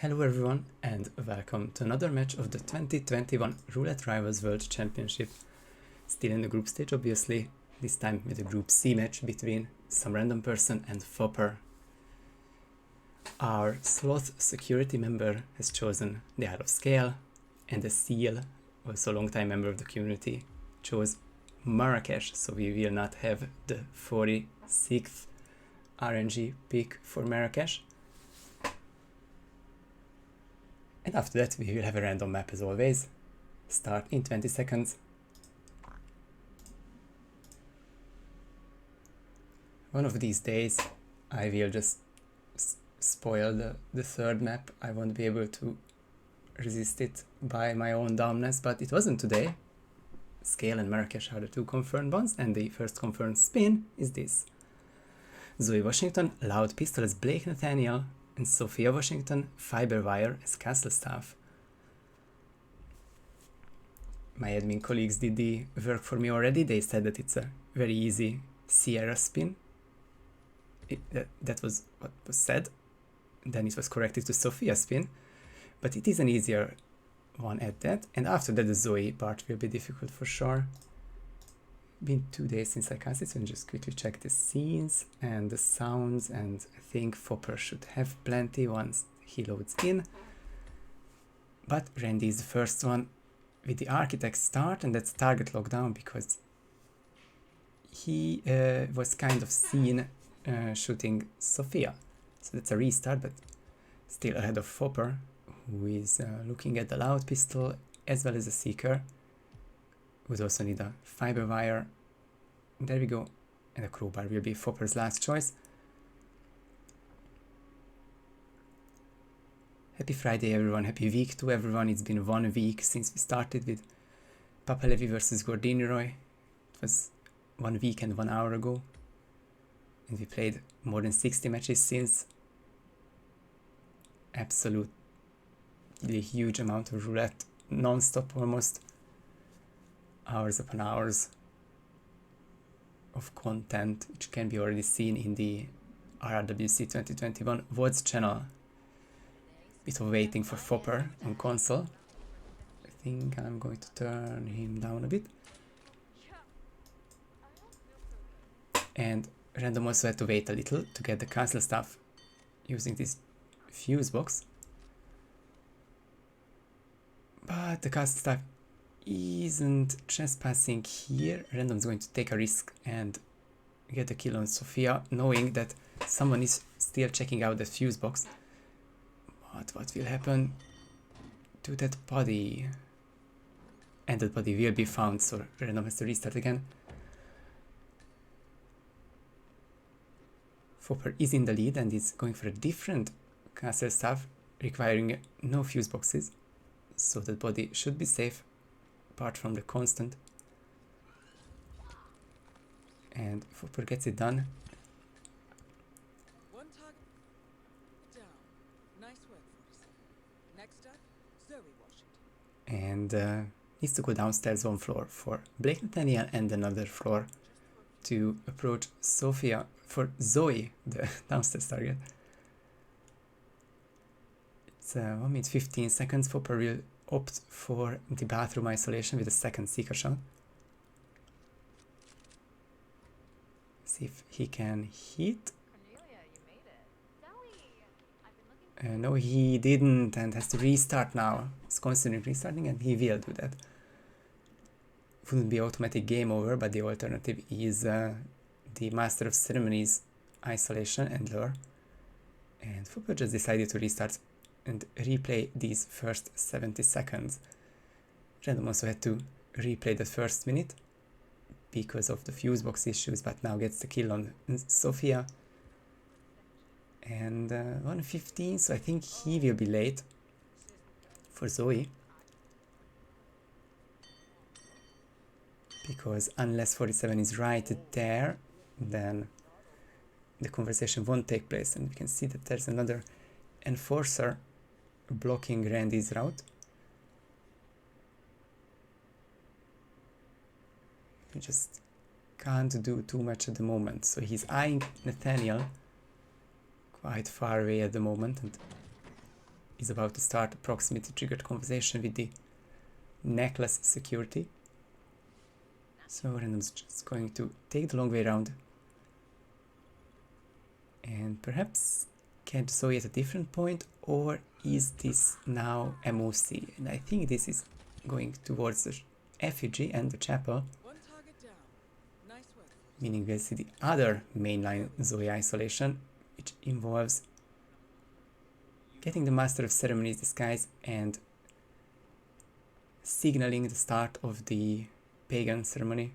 Hello everyone and welcome to another match of the 2021 Roulette Rivals World Championship. Still in the group stage obviously, this time with a group C match between SomRandomPerson and Foppr. Our sloth security member has chosen the Isle of Sgàil, and the Sgàil, also a long-time member of the community, chose Marrakesh, so we will not have the 46th RNG pick for Marrakesh. And after that we will have a random map as always. Start in 20 seconds. One of these days I will just spoil the third map. I won't be able to resist it by my own dumbness, but it wasn't today. Sgàil and Marrakesh are the two confirmed ones, and the first confirmed spin is this. Zoe Washington, Loud Pistol as Blake Nathaniel, and Sophia Washington, Fiberwire as Castle Staff. My admin colleagues did the work for me already. They said that it's a very easy Sierra spin. That was what was said. Then it was corrected to Sophia spin, but it is an easier one at that. And after that the Zoe part will be difficult for sure. Been 2 days since I cast it, so I'll just quickly check the scenes and the sounds, and I think Foppr should have plenty once he loads in. But Randy is the first one with the Architect start, and that's target lockdown because he was kind of seen shooting Sophia. So that's a restart, but still ahead of Foppr, who is looking at the Loud Pistol as well as the Seeker. Would also need a Fiberwire. There we go. And a Crowbar will be Foppr's last choice. Happy Friday everyone, happy week to everyone. It's been 1 week since we started with Papalevi versus Gordini. It was 1 week and 1 hour ago. And we played more than 60 matches since. Absolutely huge amount of roulette, non-stop almost. Hours upon hours of content, which can be already seen in the RRWC 2021 VODs channel. Bit of waiting for Foppr on console. I think I'm going to turn him down a bit. And Random also had to wait a little to get the castle stuff using this fuse box. But the castle stuff isn't trespassing here. Random's going to take a risk and get a kill on Sophia, knowing that someone is still checking out the fuse box. But what will happen to that body? And that body will be found, so Random has to restart again. Foppr is in the lead and is going for a different castle staff, requiring no fuse boxes, so that body should be safe apart from the constant. And Foppr gets it done. One target down. Nice work, 47. Next up, Zoe Washington. And needs to go downstairs 1 floor for Blake Nathaniel and another floor to approach Sophia for Zoe, the downstairs target. It's 1 minute 15 seconds. Foppr will opt for the bathroom isolation with a second Seeker shot. See if he can hit. No, he didn't, and has to restart now. He's considering restarting, and he will do that. Wouldn't be automatic game over, but the alternative is the Master of Ceremonies isolation and lure. And Foppr just decided to restart and replay these first 70 seconds. Random also had to replay the first minute because of the fuse box issues, but now gets the kill on Sophia. And 1:15, so I think he will be late for Zoe. Because unless 47 is right there, then the conversation won't take place. And we can see that there's another enforcer blocking Randy's route. We just can't do too much at the moment, so he's eyeing Nathaniel quite far away at the moment, and is about to start a proximity triggered conversation with the necklace security. So Random's just going to take the long way around and perhaps catch Zoe at a different point, or is this now MOC? And I think this is going towards the effigy and the chapel, One target down. Nice work. meaning we'll see the other mainline Zoe isolation, which involves getting the Master of Ceremonies disguise and signaling the start of the pagan ceremony.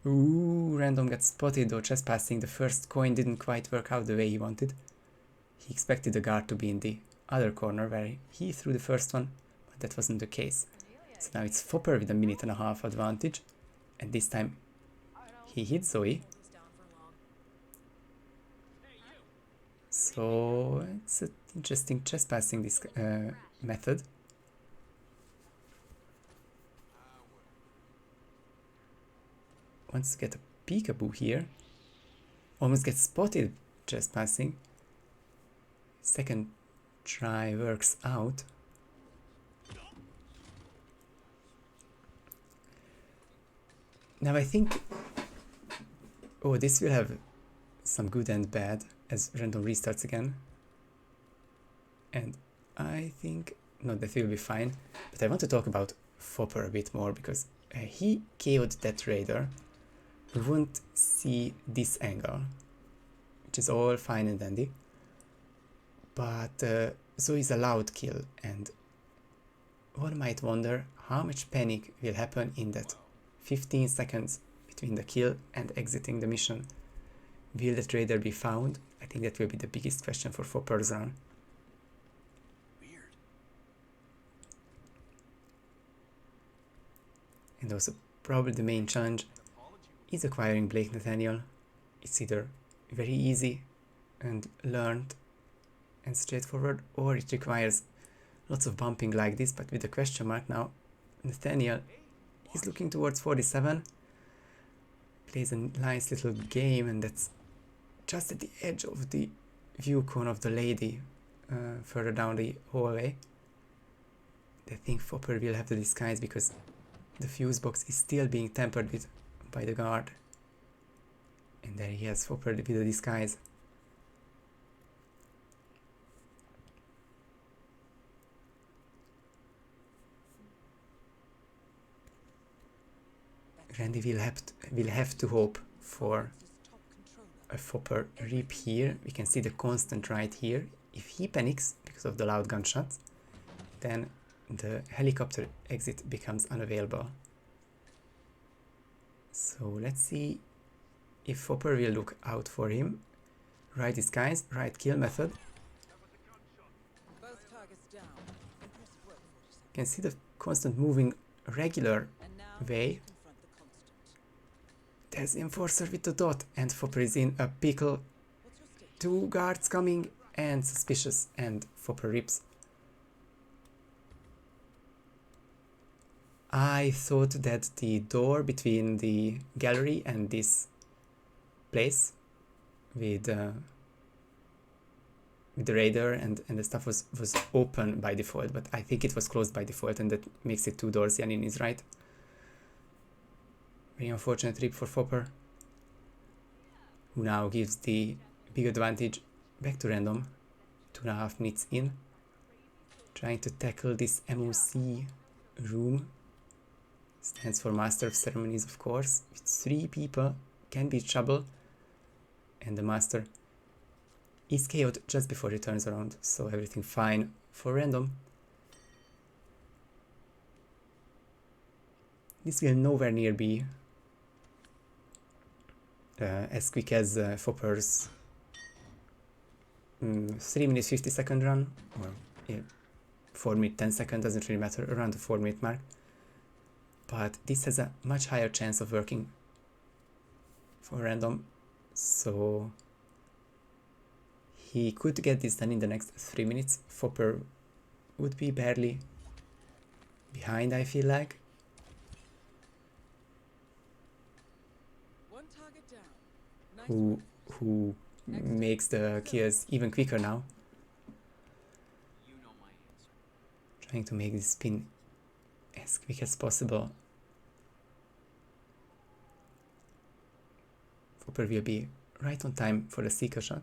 Ooh, Random got spotted though trespassing. The first coin didn't quite work out the way he wanted. He expected the guard to be in the other corner where he threw the first one, but that wasn't the case. So now it's Foppr with a 1.5 minute advantage, and this time he hit Zoe. So it's an interesting trespassing this method. Wants to get a peekaboo here. Almost gets spotted trespassing. Second try works out. Now I think... Oh, this will have some good and bad as Random restarts again. And I think... No, that will be fine. But I want to talk about Foppr a bit more because he KO'd that raider. We won't see this angle, which is all fine and dandy. But Zoe's a loud kill, and one might wonder how much panic will happen in that 15 seconds between the kill and exiting the mission. Will the trader be found? I think that will be the biggest question for Foppr's run. Weird. And also probably the main challenge is acquiring Blake Nathaniel. It's either very easy and learned and straightforward, or it requires lots of bumping like this, but with a question mark now. Nathaniel is looking towards 47, plays a nice little game, and that's just at the edge of the view cone of the lady further down the hallway. I think Foppr will have the disguise because the fuse box is still being tampered with by the guard. And there he has Foppr with the disguise. Randy will have to hope for a Foppr rip here. We can see the constant right here. If he panics because of the loud gunshots, then the helicopter exit becomes unavailable. So let's see if Foppr will look out for him. Right disguise, right kill method. Both targets down. Impressive work, 47. You can see the constant moving regular And now way. confront the constant. There's Enforcer with the dot, and Foppr is in a pickle. What's your state? 2 guards coming and suspicious, and Foppr rips. I thought that the door between the gallery and this place with the raider and the stuff was open by default, but I think it was closed by default, and that makes it 2 doors. Yanin is right. Very unfortunate rip for Foppr, who now gives the big advantage back to Random. 2.5 minutes in, trying to tackle this MOC room. Stands for Master of Ceremonies, of course. With 3 people can be trouble, and the Master is KO'd just before he turns around, so everything fine for Random. This will nowhere near be as quick as Foppr's 3 minutes 50 second run, or yeah, 4 minute 10 second, doesn't really matter, around the 4 minute mark. But this has a much higher chance of working for Random, so he could get this done in the next 3 minutes. Foppr would be barely behind, I feel like. One target down. Nice work. Who makes the kills even quicker now. You know my answer. Trying to make this spin as quick as possible. Foppr will be right on time for the seeker shot.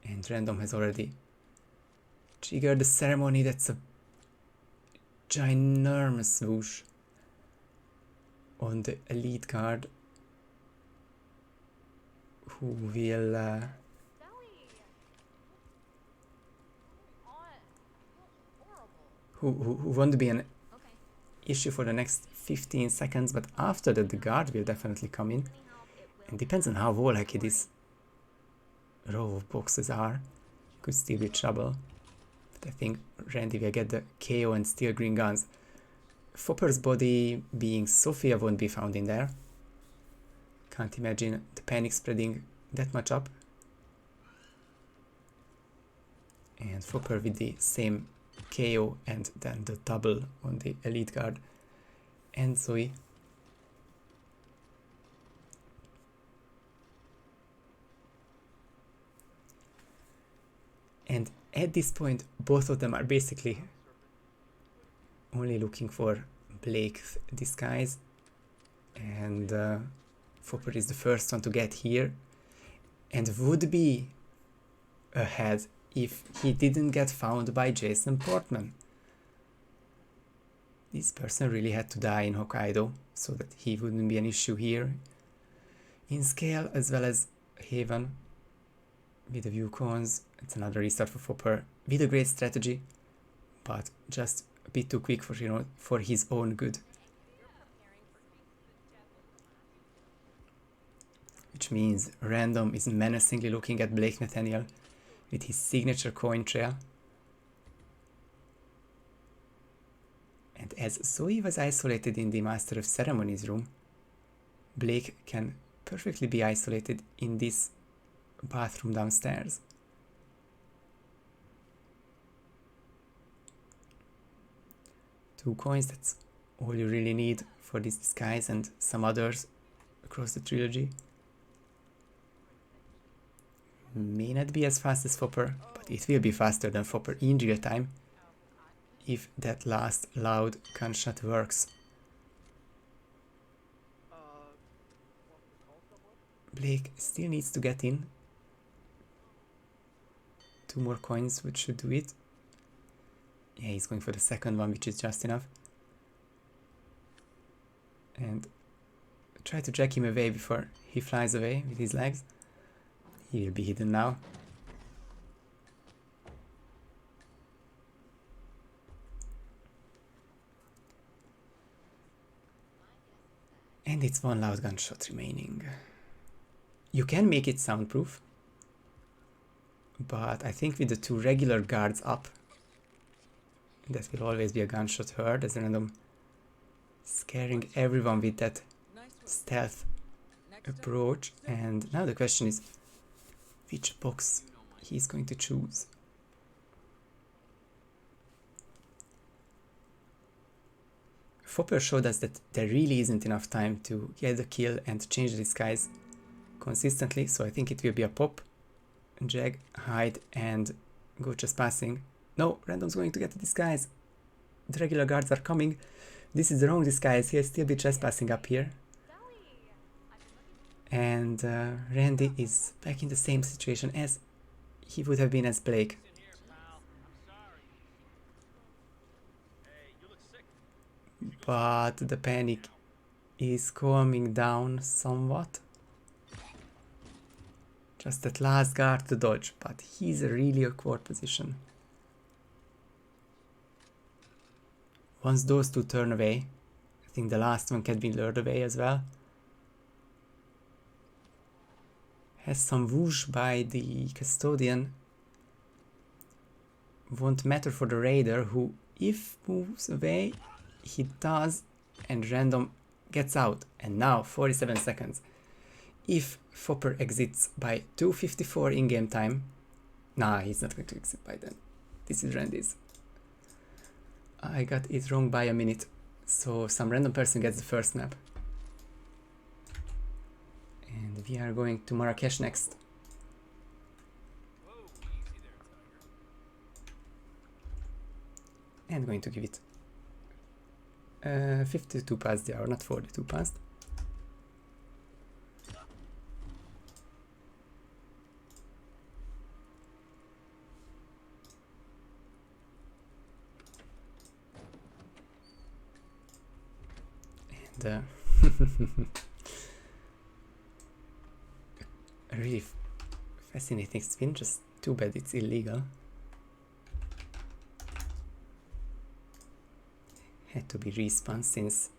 And Random has already triggered the ceremony. That's a ginormous swoosh on the elite guard, who will who won't be an issue for the next 15 seconds, but after that the guard will definitely come in, and depends on how wall-hacky this row of boxes are, could still be trouble. But I think Randy will get the KO and steal green guns. Foppr's body being Sophia won't be found in there. Can't imagine the panic spreading that much up. And Foppr with the same KO and then the double on the elite guard and Zoe. And at this point, both of them are basically only looking for Blake's disguise, and Foppr is the first one to get here and would be ahead if he didn't get found by Jason Portman. This person really had to die in Hokkaido so that he wouldn't be an issue here in Sgàil as well as Haven with the view cones. It's another restart for Foppr with a great strategy, but just a bit too quick for, for his own good. Which means Random is menacingly looking at Blake Nathaniel with his signature coin trail. And as Zoe was isolated in the Master of Ceremonies room, Blake can perfectly be isolated in this bathroom downstairs. Two coins, that's all you really need for this disguise, and some others across the trilogy. May not be as fast as Foppr, but it will be faster than Foppr in real time if that last loud gunshot works. Blake still needs to get in. Two more coins which should do it. Yeah, he's going for the second one, which is just enough. And try to jack him away before he flies away with his legs. He will be hidden now. And it's one loud gunshot remaining. You can make it soundproof, but I think with the two regular guards up, that will always be a gunshot heard as Random scaring everyone with that stealth approach. And now the question is which box he's going to choose. Foppr showed us that there really isn't enough time to get the kill and change the disguise consistently, so I think it will be a pop, jag, hide, and go just passing. No, Random's going to get the disguise. The regular guards are coming. This is the wrong disguise. He'll still be trespassing up here. And Randy is back in the same situation as he would have been as Blake. But the panic is calming down somewhat. Just that last guard to dodge, but he's a really awkward position. Once those two turn away, I think the last one can be lured away as well. Has some whoosh by the custodian. Won't matter for the raider, who, if moves away, he does, and Random gets out. And now 47 seconds. If Foppr exits by 2:54 in-game time, nah, he's not going to exit by then. This is Randy's. I got it wrong by a minute, so some random person gets the first map. And we are going to Marrakesh next. And going to give it 52 past the hour, not 42 past. And a really fascinating spin, just too bad it's illegal. Had to be respawned since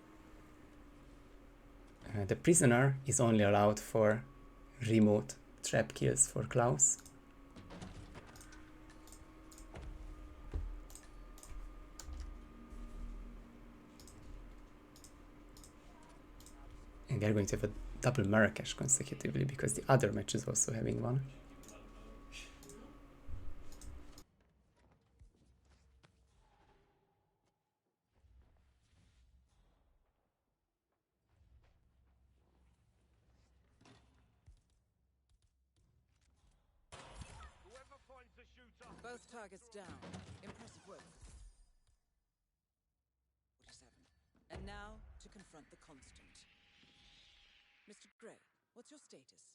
the prisoner is only allowed for remote trap kills for Klaus. And they're going to have a double Marrakesh consecutively because the other match is also having one. Both targets down. Impressive work. 47. And now to confront the constant. Mr. Gray, what's your status?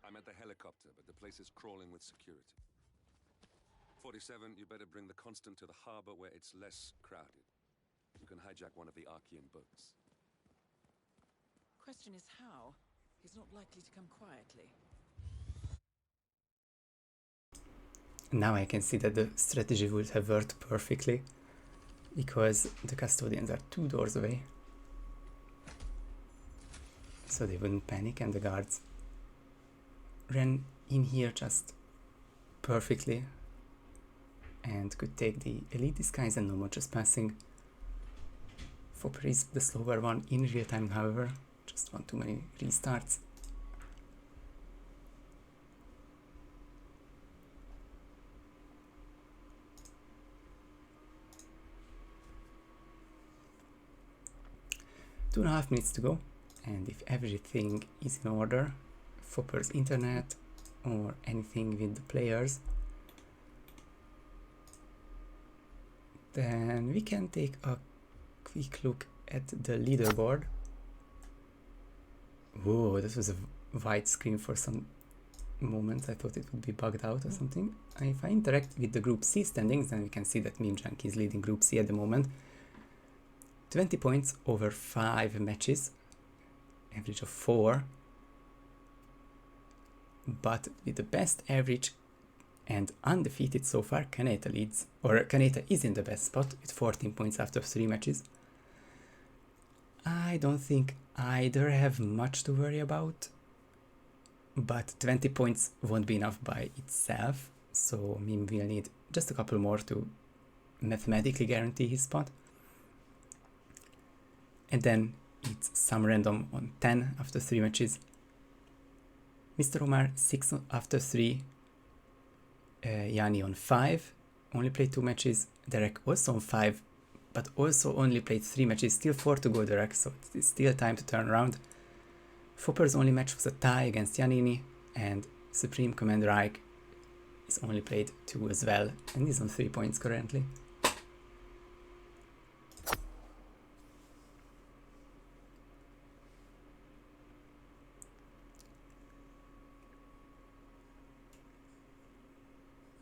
I'm at the helicopter, but the place is crawling with security. 47, you better bring the constant to the harbor where it's less crowded. You can hijack one of the Archean boats. Question is how? He's not likely to come quietly. Now I can see that the strategy would have worked perfectly because the custodians are 2 doors away. So they wouldn't panic and the guards ran in here just perfectly and could take the elite disguise and no more just passing. Foppr is the slower one in real time, however, just one too many restarts. Two and a half minutes to go, and if everything is in order, Foppr's internet or anything with the players, then we can take a quick look at the leaderboard. Whoa, this was a white screen for some moment. I thought it would be bugged out or something. And if I interact with the Group C standings, then we can see that Meme Junkie is leading Group C at the moment. 20 points over 5 matches, average of 4. But with the best average and undefeated so far, Kaneta leads, or Kaneta is in the best spot with 14 points after 3 matches. I don't think either have much to worry about, but 20 points won't be enough by itself, so Meme will need just a couple more to mathematically guarantee his spot. And then it's SomRandom on 10 after 3 matches. Mr. Omar 6 after 3. Yanni on 5, only played 2 matches. Derek also on 5, but also only played 3 matches. Still 4 to go, Derek, so it's still time to turn around. Foppr's only match was a tie against Yanini, and Supreme Commander Ike is only played 2 as well, and he's on 3 points currently.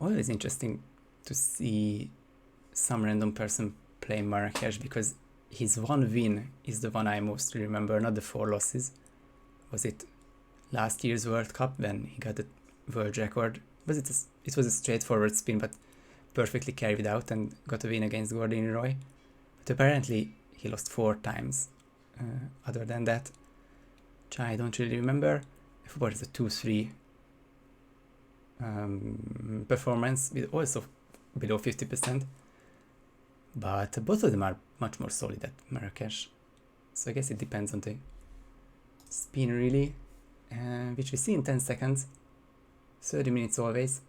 Always interesting to see SomRandomPerson play Marrakesh because his one win is the one I mostly remember, not the 4 losses. Was it last year's World Cup when he got the world record? It was a straightforward spin but perfectly carried out and got a win against Gordon Roy. But apparently he lost 4 times. Other than that, which I don't really remember. Foppr is a 2-3 performance with also below 50%, but both of them are much more solid at Marrakesh, so I guess it depends on the spin really, which we see in 10 seconds, 30 minutes always.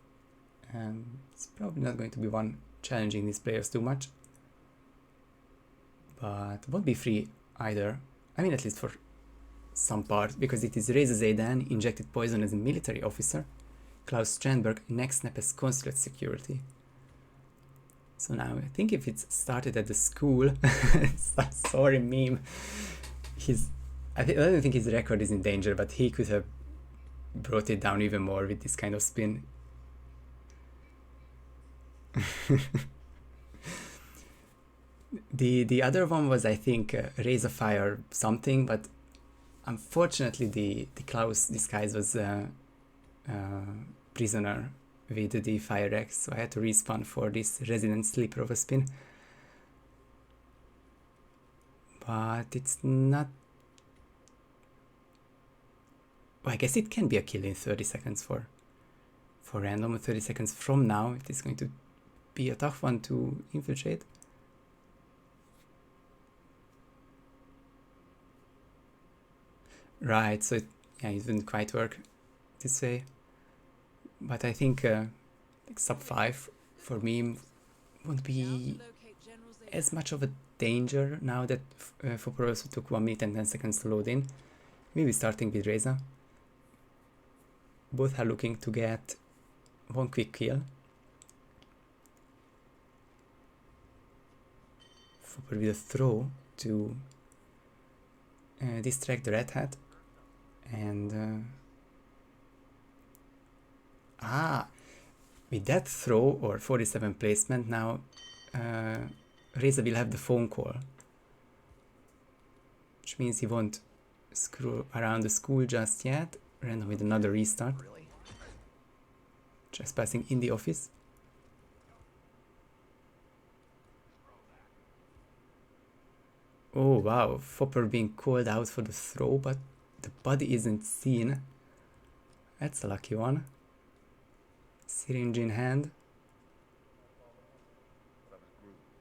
It's probably not going to be one challenging these players too much, but won't be free either, I mean at least for some part, because it is Reza Zaidan injected poison as a military officer, Klaus Strandberg next snap as consulate security. So now I think if it started at the school, sorry meme, I don't think his record is in danger, but he could have brought it down even more with this kind of spin. The other one was, I think, Razorfire something, but unfortunately the Klaus disguise was prisoner with the Fire X, so I had to respawn for this Resident Sleeper of a spin. But it's not... Well, I guess it can be a kill in 30 seconds for random. 30 seconds from now, it is going to be a tough one to infiltrate. Right, so it didn't quite work this way. But I think like sub 5 for me won't be as much of a danger now that Foppr also took 1 minute and 10 seconds to load in. Maybe starting with Reza. Both are looking to get 1 quick kill. Foppr with a throw to distract the Red Hat. And with that throw or 47 placement now, Reza will have the phone call, which means he won't screw around the school just yet. Random with another restart. Trespassing in the office. Oh wow, Foppr being called out for the throw, but the body isn't seen. That's a lucky one. Syringe in hand.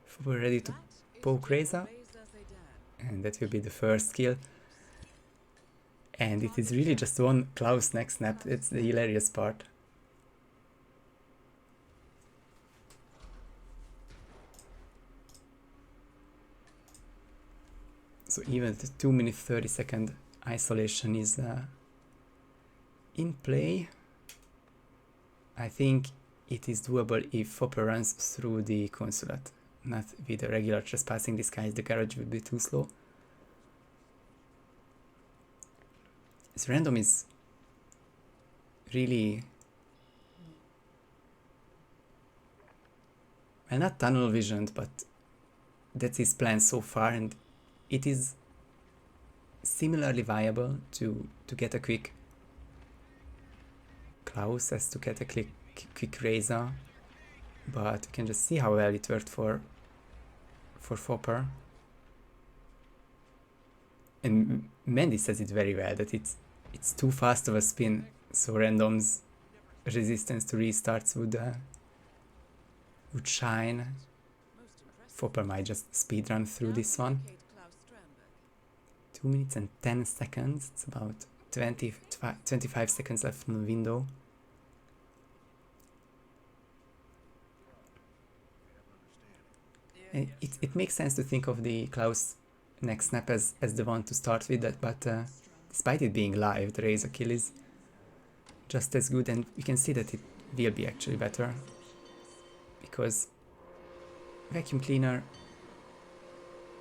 Foppr ready to poke Reza. And that will be the first kill. And it is really just one Klaus next snap. It's the hilarious part. So even the 2 minute 30 second isolation is in play. I think it is doable if Foppr runs through the consulate, not with a regular trespassing disguise. The garage will be too slow. This random is really, well, not tunnel visioned, but that's his plan so far, and it is similarly viable to get a quick Klaus as to get a quick Reza, but we can just see how well it worked for Foppr. And Mandy says it very well, that it's too fast of a spin, so random's resistance to restarts would shine. Foppr might just speedrun through this one. 2 minutes and 10 seconds, it's about 25 seconds left in the window. And it makes sense to think of the Klaus next snap as the one to start with, that, but despite it being live, the Razor kill is just as good, and you can see that it will be actually better, because vacuum cleaner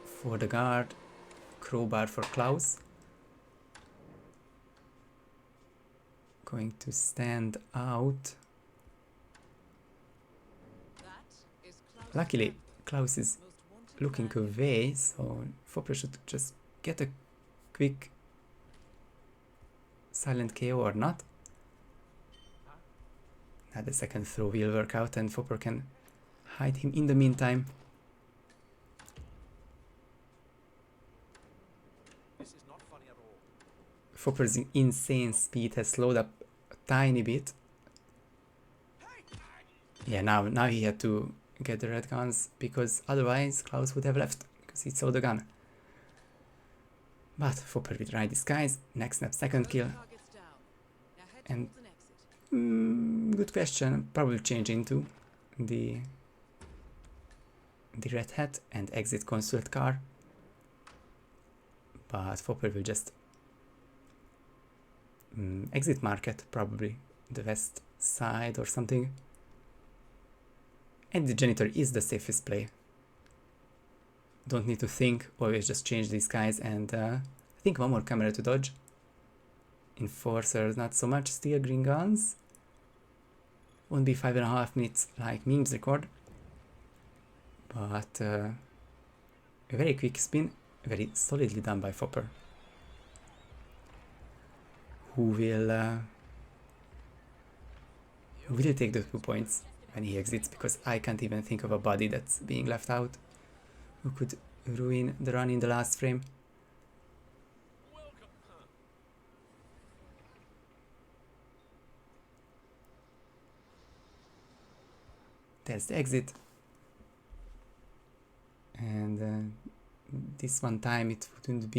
for the guard, crowbar for Klaus. Going to stand out. Luckily, Klaus is looking away, so Foppr should just get a quick silent KO or not. Now the second throw will work out and Foppr can hide him in the meantime. Foppr's insane speed has slowed up a tiny bit. Yeah, now he had to get the red guns, because otherwise Klaus would have left, because he saw the gun. But Foppr with right disguise, next snap second kill. And good question, probably change into the red hat and exit consulate car. But Foppr will just exit market, probably the west side or something. And the janitor is the safest play. Don't need to think, always just change these guys, and I think one more camera to dodge. Enforcers, not so much. Steel green guns. Won't be 5.5 minutes like memes record. But a very quick spin, very solidly done by Foppr. Who will take the 2 points when he exits, because I can't even think of a body that's being left out who could ruin the run in the last frame. There's the exit. And this one time it wouldn't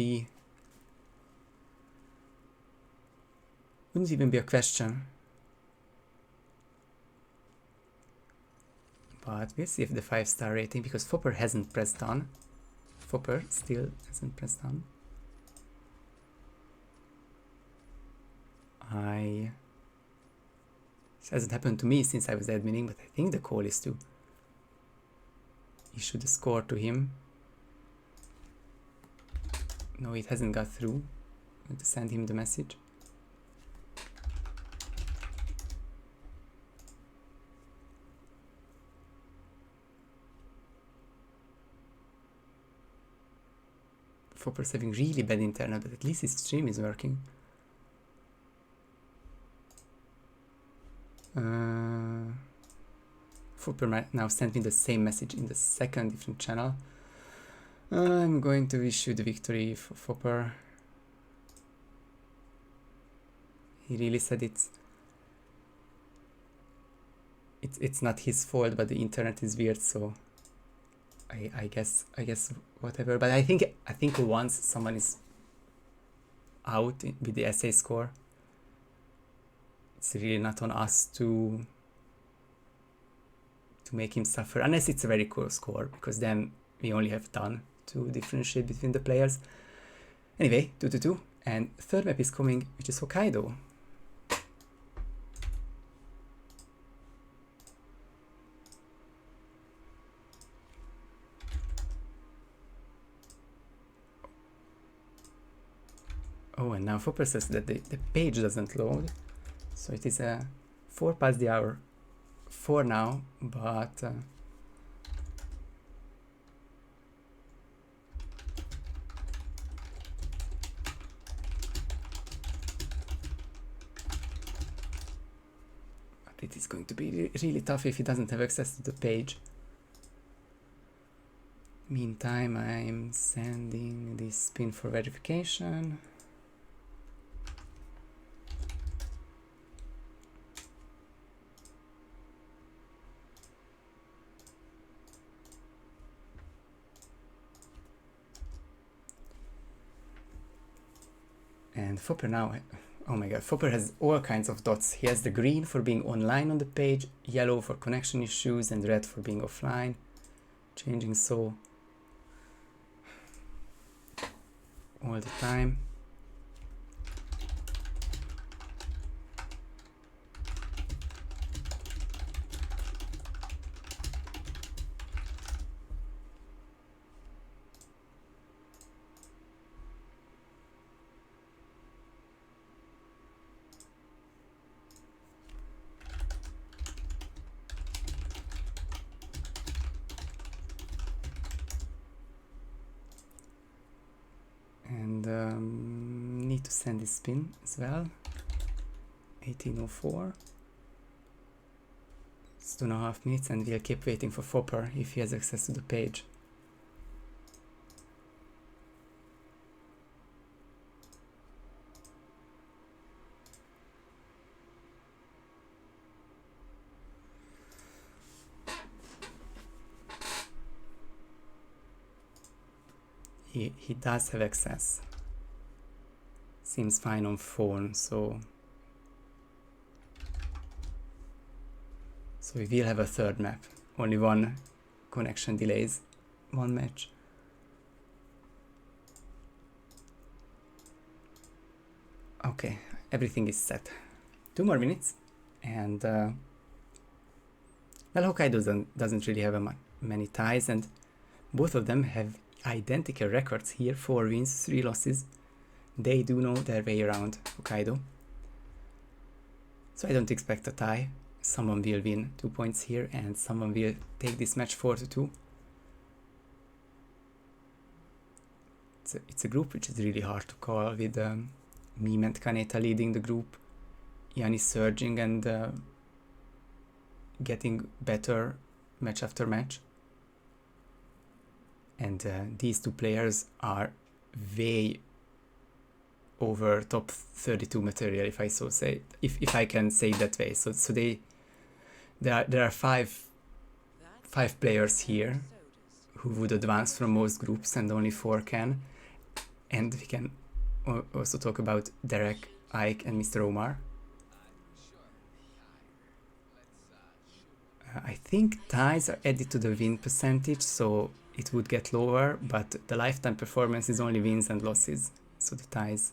even be a question. But we'll see if the 5-star rating, because Foppr hasn't pressed on. Foppr still hasn't pressed on. This hasn't happened to me since I was adminning, but I think the call is to issue the score to him. No, it hasn't got through. I have to send him the message. Foppr's having really bad internet, but at least his stream is working. Foppr might now send me the same message in the second different channel. I'm going to issue the victory for Foppr. He really said it's not his fault, but the internet is weird, so I guess whatever. But I think once someone is out with the essay score, it's really not on us to make him suffer, unless it's a very close score, because then we only have done to differentiate between the players. Anyway, 2-2, and third map is coming, which is Hokkaido. Oh, and now Foppr says that the page doesn't load, so it is 4 past the hour 4 now, but it is going to be really tough if he doesn't have access to the page. Meantime, I'm sending this spin for verification. And Foppr now, oh my god, Foppr has all kinds of dots. He has the green for being online on the page, yellow for connection issues, and red for being offline. Changing so all the time. And need to send this spin as well. 18:04. It's 2.5 minutes, and we'll keep waiting for Foppr if he has access to the page. He does have access. Seems fine on phone, so we will have a third map. Only one connection delays, one match. Okay, everything is set. 2 more minutes, and Well, Hokkaido doesn't really have many ties, and both of them have identical records here, 4 wins, 3 losses. They do know their way around Hokkaido. So I don't expect a tie. Someone will win 2 points here, and someone will take this match 4-2. It's a group which is really hard to call, with Meme and Kaneta leading the group, Yanni surging and getting better match after match. And these two players are way over top 32 material, if I so say, if I can say it that way. So there are five players here who would advance from most groups, and only 4 can. And we can also talk about Derek, Ike, and Mr. Omar. I think ties are added to the win percentage, so it would get lower, but the lifetime performance is only wins and losses, so the ties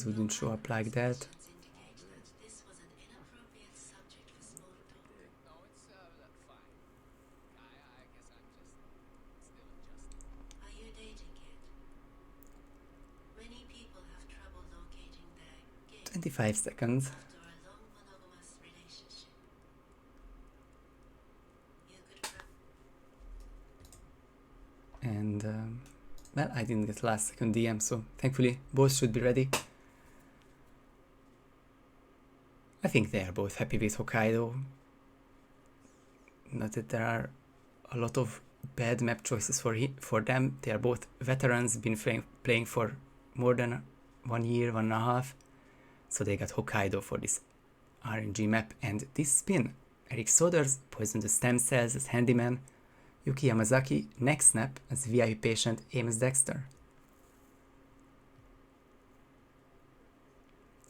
wouldn't show up like that. Are you dating yet? Many people have trouble locating their gate 25 seconds. after a long monogamous relationship. You could And well, I didn't get last second DM, so thankfully both should be ready. I think they are both happy with Hokkaido. Not that there are a lot of bad map choices for them. They are both veterans, been playing for more than 1 year, 1.5. So they got Hokkaido for this RNG map. And this spin, Eric Soders poisoned the stem cells as Handyman, Yuki Yamazaki next snap as VIP patient Amos Dexter.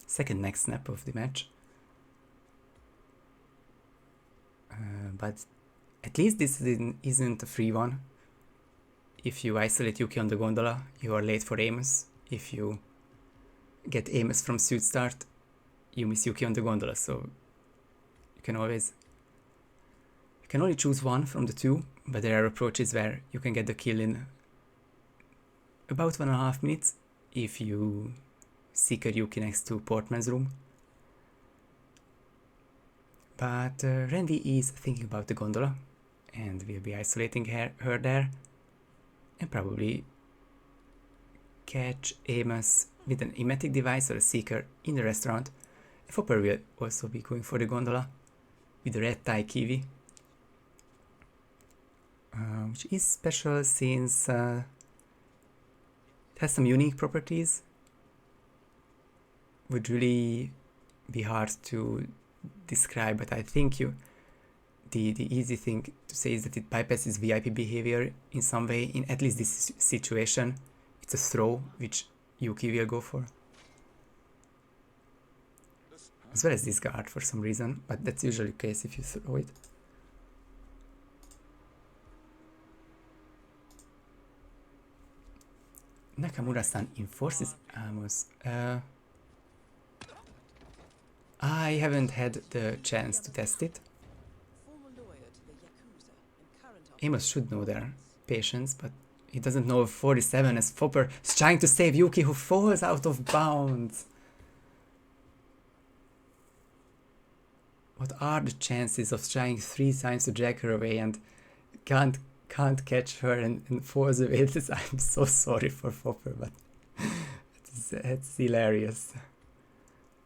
Second next snap of the match. But at least this isn't a free one. If you isolate Yuki on the gondola, you are late for Amos. If you get Amos from suit start, you miss Yuki on the gondola, so you can only choose one from the two, but there are approaches where you can get the kill in about 1.5 minutes if you seeker Yuki next to Portman's room. But Randy is thinking about the gondola and will be isolating her there and probably catch Amos with an emetic device or a seeker in the restaurant. Foppr will also be going for the gondola with the red tie kiwi, which is special since it has some unique properties. Would really be hard to describe, but I think the easy thing to say is that it bypasses VIP behavior in some way. In at least this situation, it's a throw which Yuki will go for, as well as this guard for some reason, but that's usually the case if you throw it. Nakamura-san enforces Amos. I haven't had the chance to test it. Amos should know their patience, but he doesn't know 47 as Foppr is trying to save Yuki, who falls out of bounds. What are the chances of trying 3 times to drag her away and can't catch her and falls away? I'm so sorry for Foppr, but it's hilarious.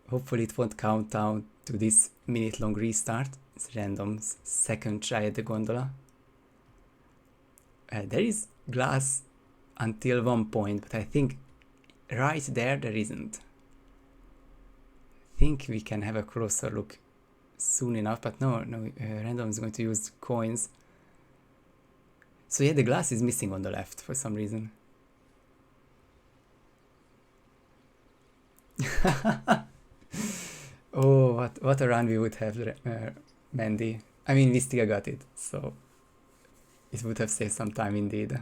Hopefully it won't count down to this minute-long restart. It's Random's second try at the gondola. There is glass until 1 point, but I think right there isn't. I think we can have a closer look soon enough, but no, Random is going to use coins. So yeah, the glass is missing on the left for some reason. Oh, what a run we would have, Mandy. I mean, we still got it, so it would have saved some time indeed.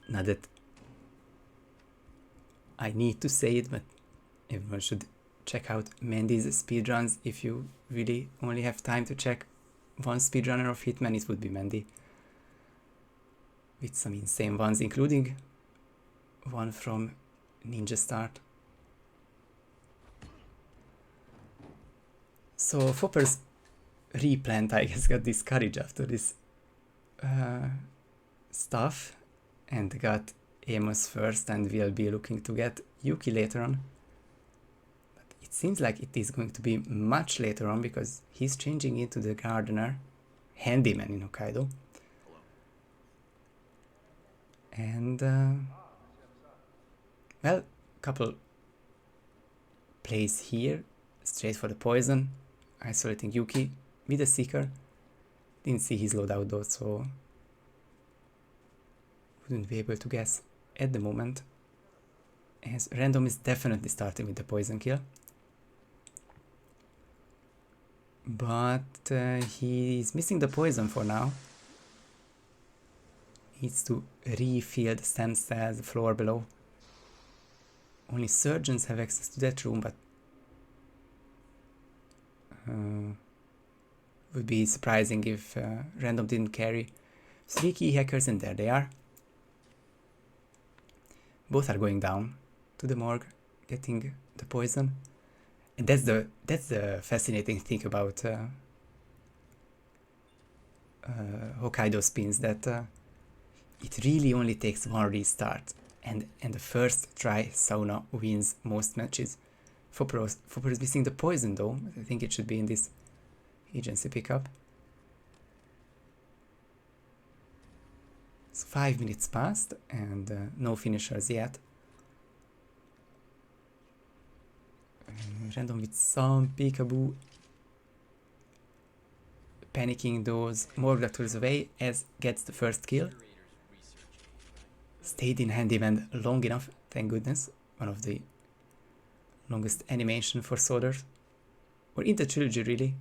Now that I need to say it, but everyone should check out Mandy's speedruns. If you really only have time to check one speedrunner of Hitman, it would be Mandy. With some insane ones, including one from Ninja Start. So Foppr's replant, I guess, got discouraged after this stuff and got Amos first, and we'll be looking to get Yuki later on. But it seems like it is going to be much later on because he's changing into the gardener handyman in Hokkaido. And well, couple plays here, straight for the poison, isolating Yuki with a seeker. Didn't see his loadout though, so wouldn't be able to guess at the moment, as Random is definitely starting with the poison kill. But he is missing the poison for now. Needs to refill the stem cells, the floor below. Only surgeons have access to that room, but would be surprising if Random didn't carry 3 key hackers, and there they are. Both are going down to the morgue, getting the poison. And that's the fascinating thing about Hokkaido spins, that it really only takes one restart, and the first try sauna wins most matches. Foppr is missing the poison though. I think it should be in this agency pickup. So 5 minutes passed and no finishers yet. Random with some peekaboo, panicking those morgue doctors away as gets the first kill. Stayed in handyman long enough, thank goodness. One of the longest animation for Soldiers, or in the trilogy really.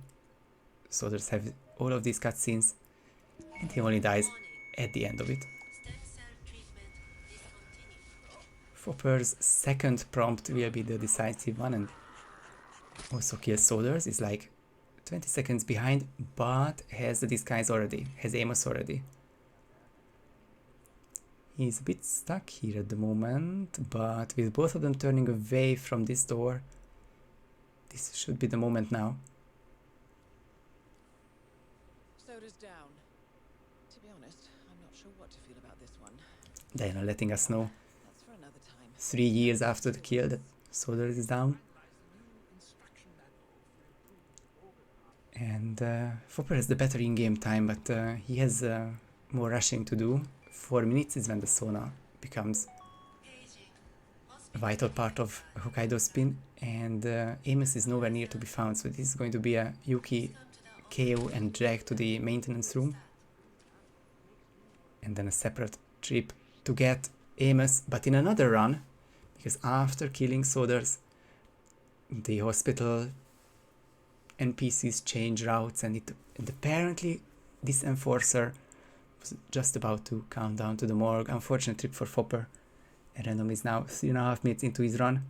Soldiers have all of these cutscenes, and he only dies at the end of it. Stem cell treatment discontinued. Fopper's second prompt will be the decisive one, and also kill Soldiers. Is like 20 seconds behind, but has the disguise already, has Amos already. He's a bit stuck here at the moment, but with both of them turning away from this door, this should be the moment now. Soda's down. To be honest, I'm not sure what to feel about this one. Diana letting us know That's for another time. 3 years after the kill that Solar is down. And Foppr has the better in-game time, but he has more rushing to do. 4 minutes is when the sauna becomes Paging. a Hospital. vital part of Hokkaido spin, and Amos is nowhere near to be found, so this is going to be a Yuki KO and drag to the maintenance room, and then a separate trip to get Amos, but in another run, because after killing Soders, the hospital NPCs change routes, and apparently this enforcer was just about to count down to the morgue. Unfortunate trip for Foppr, and Random is now 3.5 minutes into his run.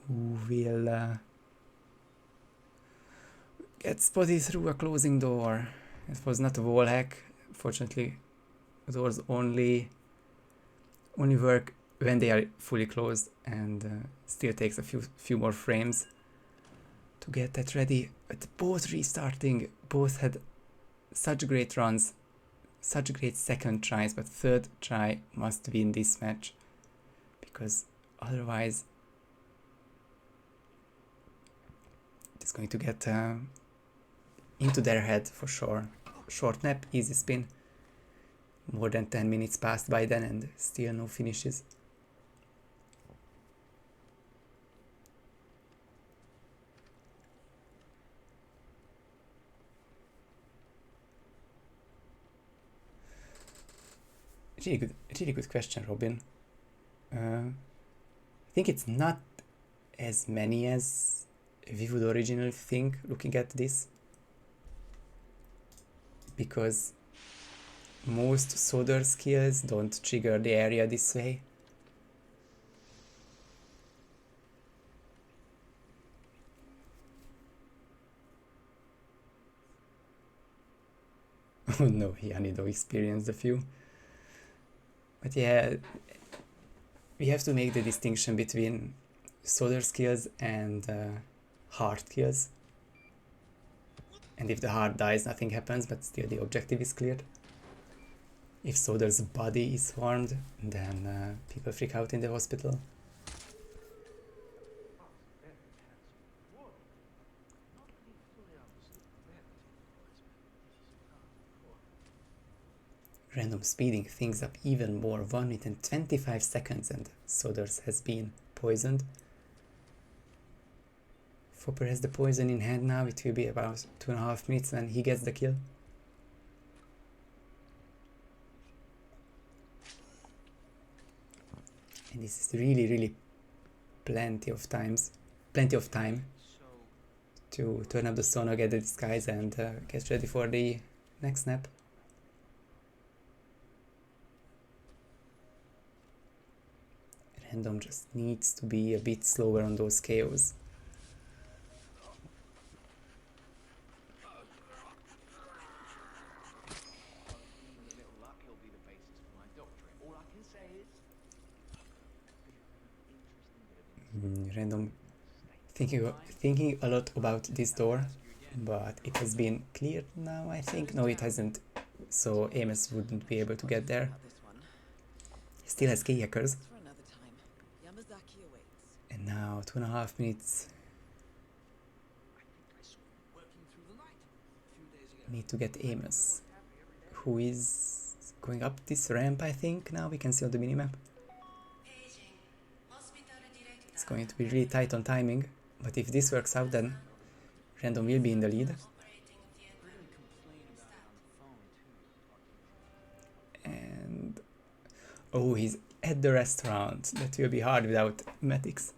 Who will get spotted through a closing door. It was not a wall hack. Fortunately, doors only work when they are fully closed, and still takes a few more frames to get that ready. But both restarting, both had such great runs, such great second tries, but third try must win this match, because otherwise it's going to get into their head for sure. Short nap, easy spin. More than 10 minutes passed by then and still no finishes. Really good question, Robin. I think it's not as many as we would originally think looking at this, because most solder skills don't trigger the area this way. Oh no, Yanido experienced a few. But yeah, we have to make the distinction between solder skills and heart kills. And if the heart dies, nothing happens, but still the objective is cleared. If Soder's body is harmed, then people freak out in the hospital. Random speeding things up even more. 1 minute and 25 seconds and Soder's has been poisoned. Foppr has the poison in hand now. It will be about 2.5 minutes when he gets the kill. And this is really plenty of time to turn up the sonar, get the disguise and get ready for the next snap. Random just needs to be a bit slower on those KOs. Random thinking a lot about this door, but it has been cleared now, I think. No, it hasn't, so Amos wouldn't be able to get there. He still has key hackers. And now 2.5 minutes. Need to get Amos, who is going up this ramp, I think. Now we can see on the minimap. It's going to be really tight on timing, but if this works out, then Random will be in the lead. And oh, he's at the restaurant. That will be hard without medics.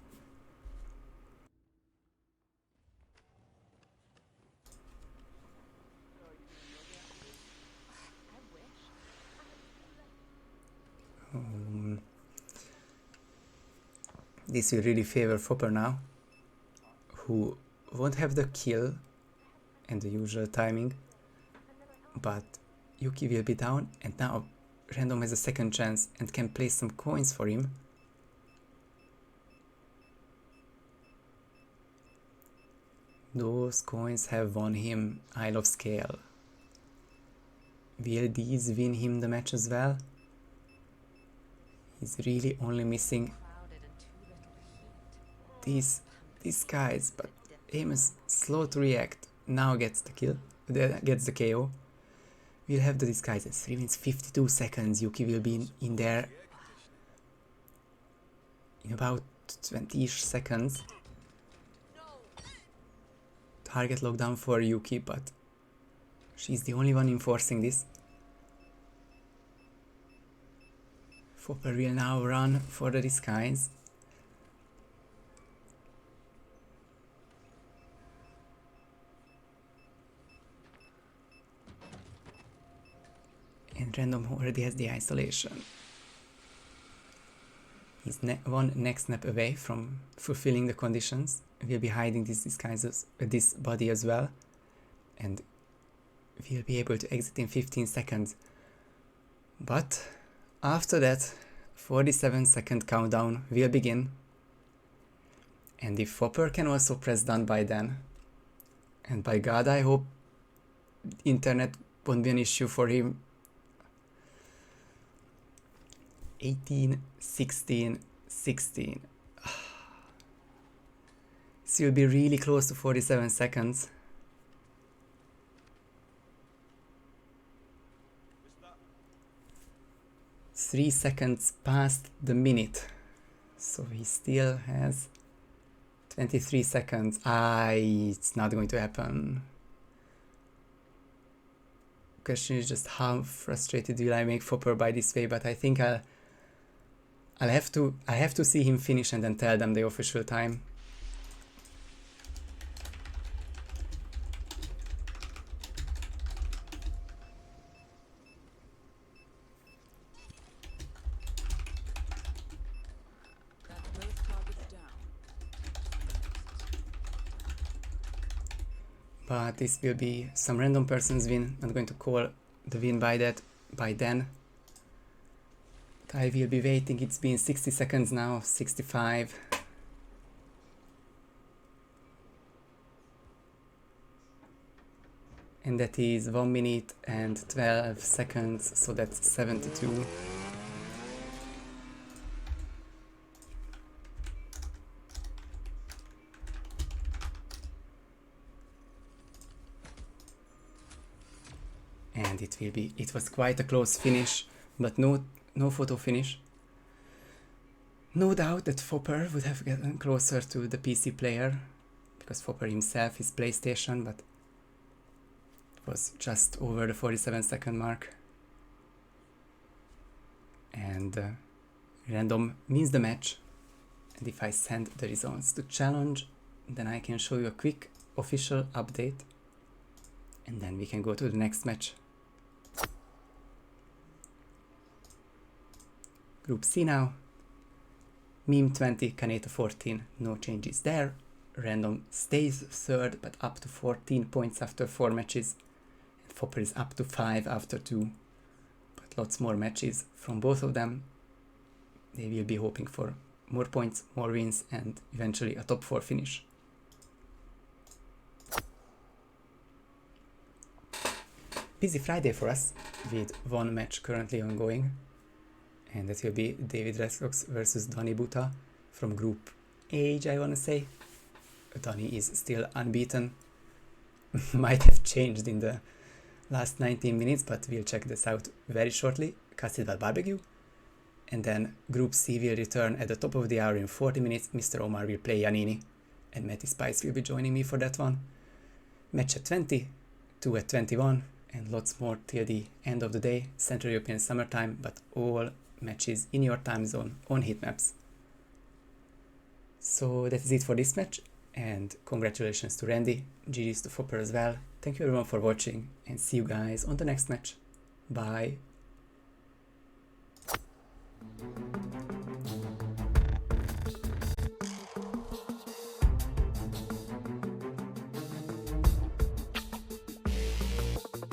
This will really favor Foppr now, who won't have the kill and the usual timing, but Yuki will be down, and now Random has a second chance and can place some coins for him. Those coins have won him Isle of Sgàil. Will these win him the match as well? He's really only missing these guys, but Amos slow to react. Now gets the kill, gets the KO. We'll have the disguise at 3 minutes 52 seconds. Yuki will be in there in about 20-ish seconds. Target lockdown for Yuki, but she's the only one enforcing this. Foppr will now run for the disguise. And Random already has the isolation. He's one next snap away from fulfilling the conditions. We'll be hiding this disguise, this body as well. And we'll be able to exit in 15 seconds. But after that, 47-second countdown will begin. And if Foppr can also press done by then, and by God I hope internet won't be an issue for him. 18, 16, 16. This will be really close to 47 seconds. Three seconds past the minute. So he still has 23 seconds. It's not going to happen. Question is just how frustrated will I make Foppr by this way, but I think I have to see him finish and then tell them the official time. but this will be some random person's win. Not going to call the win by then. I will be waiting. It's been 60 seconds now, 65. And that is 1 minute and 12 seconds, so that's 72. And it was quite a close finish, but no photo finish. No doubt that Foppr would have gotten closer to the PC player, because Foppr himself is PlayStation, but it was just over the 47-second mark. And random means the match. And if I send the results to challenge, then I can show you a quick official update, and then we can go to the next match. Group C now. Meme 20, Kaneta 14, no changes there. Random stays third, but up to 14 points after 4 matches. And Foppr is up to 5 after 2. But lots more matches from both of them. They will be hoping for more points, more wins, and eventually a top 4 finish. Busy Friday for us, with 1 match currently ongoing. And that will be David Rescox versus Danny Buta from Group H, I wanna say. Danny is still unbeaten. Might have changed in the last 19 minutes, but we'll check this out very shortly. Cathedral Barbecue. And then Group C will return at the top of the hour in 40 minutes. Mr. Omar will play Yanini, and Matty Spice will be joining me for that one. Match at 20, 2 at 21, and lots more till the end of the day. Central European summertime, but all matches in your time zone on heat maps. So that is it for this match, and congratulations to Randy, GG's to Foppr as well. Thank you everyone for watching, and see you guys on the next match. Bye.